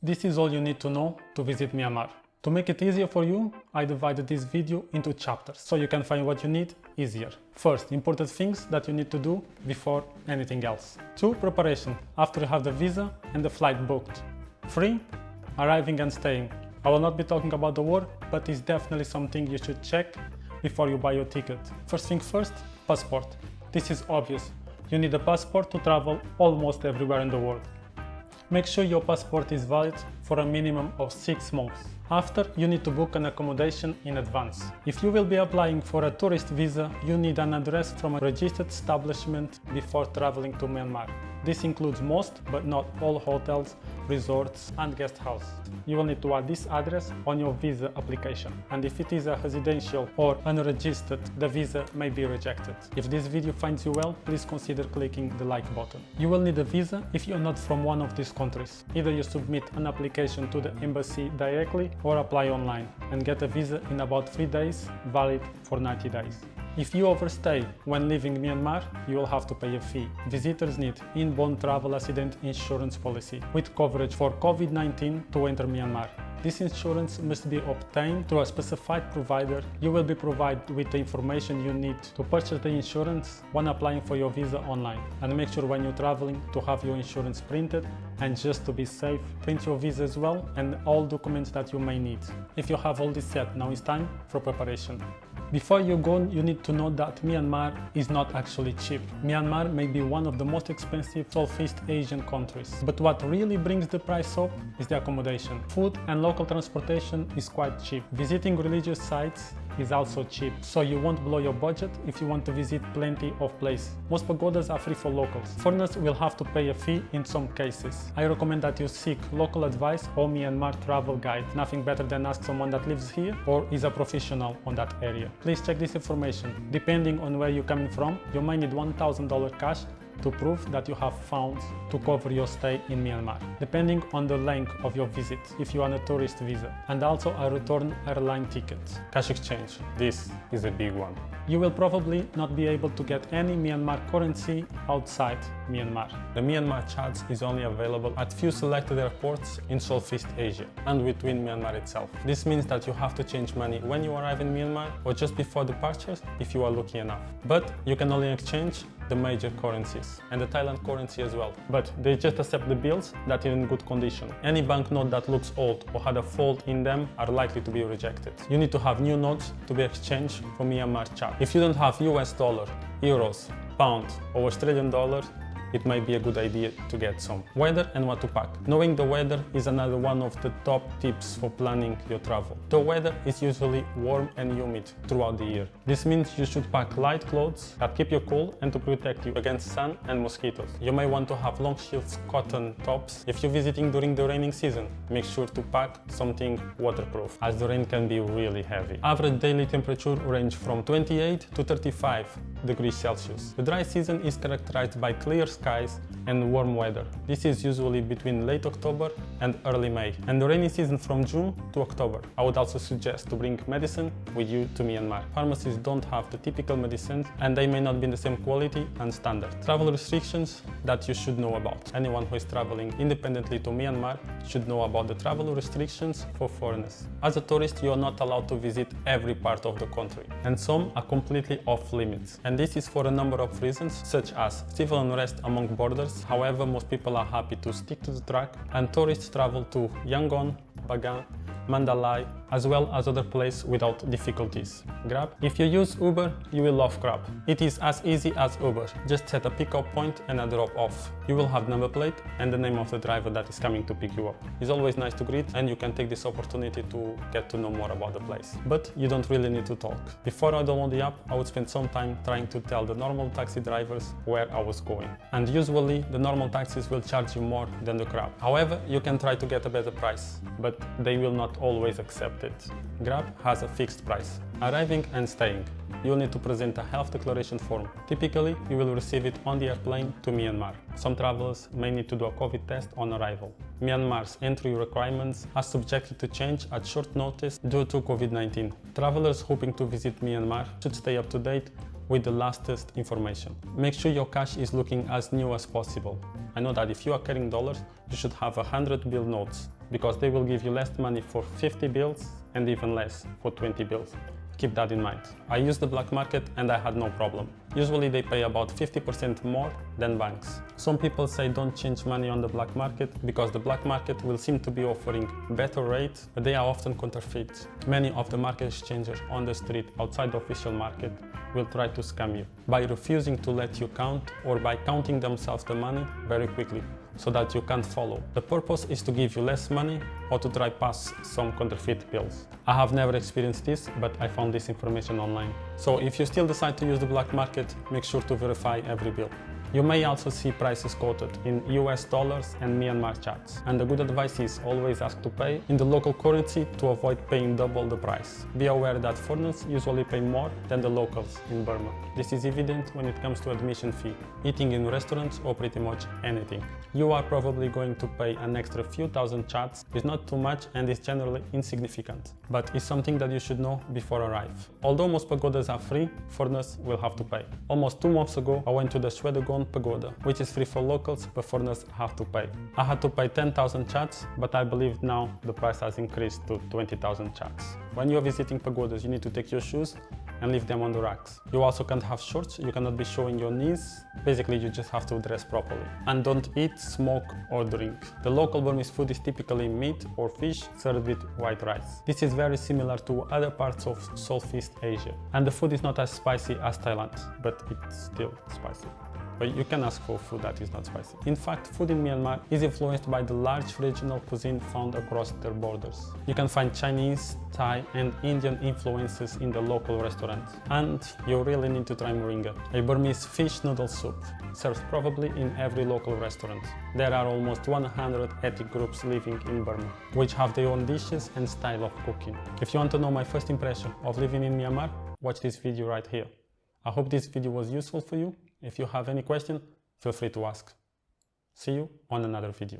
This is all you need to know to visit Myanmar. To make it easier for you, I divided this video into chapters so you can find what you need easier. First, important things that you need to do before anything else. 2. Preparation, after you have the visa and the flight booked. 3. Arriving and staying. I will not be talking about the war, but it's definitely something you should check before you buy your ticket. First thing first, passport. This is obvious. You need a passport to travel almost everywhere in the world. Make sure your passport is valid for a minimum of 6 months. After, you need to book an accommodation in advance. If you will be applying for a tourist visa, you need an address from a registered establishment before traveling to Myanmar. This includes most, but not all hotels, resorts and guest houses. You will need to add this address on your visa application. And if it is a residential or unregistered, the visa may be rejected. If this video finds you well, please consider clicking the like button. You will need a visa if you're not from one of these countries. Either you submit an application to the embassy directly or apply online and get a visa in about 3 days, valid for 90 days. If you overstay when leaving Myanmar, you will have to pay a fee. Visitors need inbound travel accident insurance policy with coverage for COVID-19 to enter Myanmar. This insurance must be obtained through a specified provider. You will be provided with the information you need to purchase the insurance when applying for your visa online. And make sure when you're traveling to have your insurance printed, and just to be safe, print your visa as well and all documents that you may need. If you have all this set, now it's time for preparation. Before you go, you need to know that Myanmar is not actually cheap. Myanmar may be one of the most expensive Southeast Asian countries, but what really brings the price up is the accommodation. Food and local transportation is quite cheap. Visiting religious sites is also cheap, so you won't blow your budget if you want to visit plenty of places. Most pagodas are free for locals. Foreigners will have to pay a fee in some cases. I recommend that you seek local advice or Myanmar travel guide. Nothing better than ask someone that lives here or is a professional on that area. Please check this information. Depending on where you're coming from, you might need $1,000 cash to prove that you have funds to cover your stay in Myanmar, depending on the length of your visit if you are on a tourist visa, and also a return airline ticket. Cash exchange, this is a big one. You will probably not be able to get any Myanmar currency outside Myanmar. The Myanmar Kyats is only available at few selected airports in Southeast Asia and within Myanmar itself. This means that you have to change money when you arrive in Myanmar or just before departure if you are lucky enough. But you can only exchange the major currencies and the Thailand currency as well. But they just accept the bills that are in good condition. Any banknote that looks old or had a fault in them are likely to be rejected. You need to have new notes to be exchanged for Myanmar Kyat. If you don't have US dollar, euros, pound or Australian dollar, it might be a good idea to get some. Weather and what to pack. Knowing the weather is another one of the top tips for planning your travel. The weather is usually warm and humid throughout the year. This means you should pack light clothes that keep you cool and to protect you against sun and mosquitoes. You may want to have long sleeves cotton tops. If you're visiting during the raining season, make sure to pack something waterproof, as the rain can be really heavy. Average daily temperature range from 28 to 35 degrees Celsius. The dry season is characterized by clear skies and warm weather. This is usually between late October and early May, and the rainy season from June to October. I would also suggest to bring medicine with you to Myanmar. Pharmacies don't have the typical medicines and they may not be in the same quality and standard. Travel restrictions that you should know about. Anyone who is traveling independently to Myanmar should know about the travel restrictions for foreigners. As a tourist, you are not allowed to visit every part of the country, and some are completely off limits. And this is for a number of reasons, such as civil unrest among borders. However, most people are happy to stick to the track, and tourists travel to Yangon, Bagan, Mandalay, as well as other places without difficulties. Grab. If you use Uber, you will love Grab. It is as easy as Uber. Just set a pickup point and a drop off. You will have number plate and the name of the driver that is coming to pick you up. It's always nice to greet, and you can take this opportunity to get to know more about the place. But you don't really need to talk. Before I download the app, I would spend some time trying to tell the normal taxi drivers where I was going. And usually the normal taxis will charge you more than the Grab. However, you can try to get a better price, but they will not always accept it. Grab has a fixed price. Arriving and staying. You will need to present a health declaration form. Typically, you will receive it on the airplane to Myanmar. Some travelers may need to do a COVID test on arrival. Myanmar's entry requirements are subjected to change at short notice due to COVID-19. Travelers hoping to visit Myanmar should stay up to date with the latest information. Make sure your cash is looking as new as possible. I know that if you are carrying dollars, you should have 100 bill notes because they will give you less money for 50 bills and even less for 20 bills. Keep that in mind. I used the black market and I had no problem. Usually they pay about 50% more than banks. Some people say don't change money on the black market because the black market will seem to be offering better rates, but they are often counterfeit. Many of the market exchangers on the street outside the official market will try to scam you by refusing to let you count or by counting themselves the money very quickly, so that you can't follow. The purpose is to give you less money or to try pass some counterfeit bills. I have never experienced this, but I found this information online. So if you still decide to use the black market, make sure to verify every bill. You may also see prices quoted in US dollars and Myanmar Kyats. And the good advice is always ask to pay in the local currency to avoid paying double the price. Be aware that foreigners usually pay more than the locals in Burma. This is evident when it comes to admission fee, eating in restaurants or pretty much anything. You are probably going to pay an extra few thousand kyats. It's not too much and is generally insignificant, but it's something that you should know before arrive. Although most pagodas are free, foreigners will have to pay. Almost 2 months ago, I went to the Shwedagon Pagoda, which is free for locals, but foreigners have to pay. I had to pay 10,000 kyats, but I believe now the price has increased to 20,000 kyats. When you're visiting pagodas, you need to take your shoes and leave them on the racks. You also can't have shorts, you cannot be showing your knees. Basically, you just have to dress properly. And don't eat, smoke or drink. The local Burmese food is typically meat or fish served with white rice. This is very similar to other parts of Southeast Asia. And the food is not as spicy as Thailand, but it's still spicy. But you can ask for food that is not spicy. In fact, food in Myanmar is influenced by the large regional cuisine found across their borders. You can find Chinese, Thai and Indian influences in the local restaurants. And you really need to try moringa, a Burmese fish noodle soup, served probably in every local restaurant. There are almost 100 ethnic groups living in Burma, which have their own dishes and style of cooking. If you want to know my first impression of living in Myanmar, watch this video right here. I hope this video was useful for you. If you have any question, feel free to ask. See you on another video.